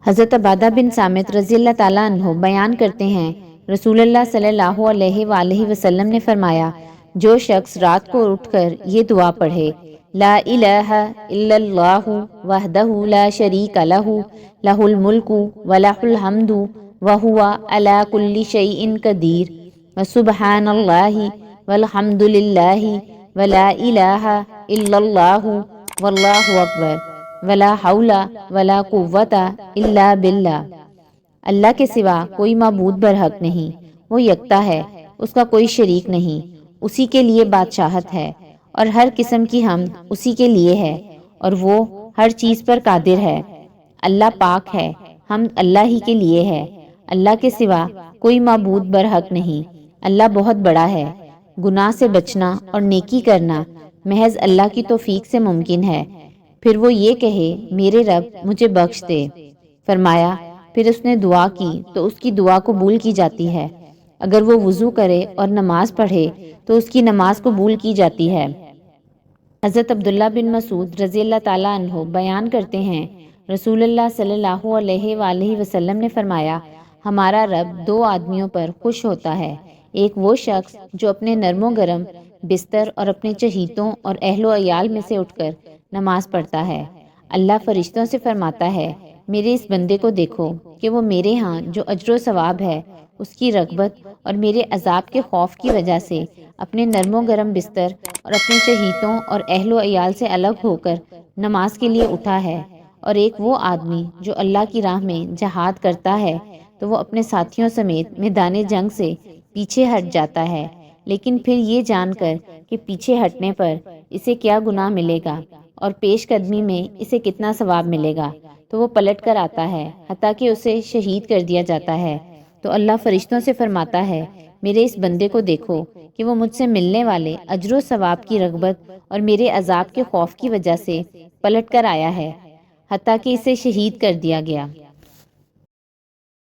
حضرت عبادہ بن صامت رضی اللہ تعالیٰ عنہ بیان کرتے ہیں، رسول اللہ صلی اللہ علیہ وآلہ وسلم نے فرمایا، جو شخص رات کو اٹھ کر یہ دعا پڑھے، لا الہ الا اللہ وحدہ لا شریک لہ، لہ الملک ولہ الحمد وہو علی کل شیء قدیر، وسبحان اللہ والحمد للہ ولا الہ الا اللہ واللہ اکبر، ولا حول ولا قوت الا باللہ۔ اللہ کے سوا کوئی معبود برحق نہیں، وہ یکتا ہے، اس کا کوئی شریک نہیں، اسی کے لیے بادشاہت ہے اور ہر قسم کی حمد اسی کے لیے ہے، اور وہ ہر چیز پر قادر ہے۔ اللہ پاک ہے، حمد اللہ ہی کے لیے ہے، اللہ کے سوا کوئی معبود برحق نہیں، اللہ بہت بڑا ہے۔ گناہ سے بچنا اور نیکی کرنا محض اللہ کی توفیق سے ممکن ہے۔ پھر وہ یہ کہے، میرے رب مجھے بخش دے، فرمایا پھر اس نے دعا کی تو اس کی دعا قبول کی جاتی ہے۔ اگر وہ وضو کرے اور نماز پڑھے تو اس کی نماز قبول کی جاتی ہے۔ حضرت عبداللہ بن مسعود رضی اللہ تعالیٰ عنہ بیان کرتے ہیں، رسول اللہ صلی اللہ علیہ وآلہ وسلم نے فرمایا، ہمارا رب دو آدمیوں پر خوش ہوتا ہے، ایک وہ شخص جو اپنے نرم و گرم بستر اور اپنے چہیتوں اور اہل و عیال میں سے اٹھ کر نماز پڑھتا ہے۔ اللہ فرشتوں سے فرماتا ہے، میرے اس بندے کو دیکھو کہ وہ میرے ہاں جو اجر و ثواب ہے اس کی رغبت اور میرے عذاب کے خوف کی وجہ سے اپنے نرم و گرم بستر اور اپنے چہیتوں اور اہل و عیال سے الگ ہو کر نماز کے لیے اٹھا ہے۔ اور ایک وہ آدمی جو اللہ کی راہ میں جہاد کرتا ہے تو وہ اپنے ساتھیوں سمیت میدان جنگ سے پیچھے ہٹ جاتا ہے، لیکن پھر یہ جان کر کہ پیچھے ہٹنے پر اسے کیا گناہ ملے گا اور پیش قدمی میں اسے کتنا ثواب ملے گا، تو وہ پلٹ کر آتا ہے حتیٰ کہ اسے شہید کر دیا جاتا ہے۔ تو اللہ فرشتوں سے فرماتا ہے، میرے اس بندے کو دیکھو کہ وہ مجھ سے ملنے والے اجر و ثواب کی رغبت اور میرے عذاب کے خوف کی وجہ سے پلٹ کر آیا ہے، حتیٰ کہ اسے شہید کر دیا گیا۔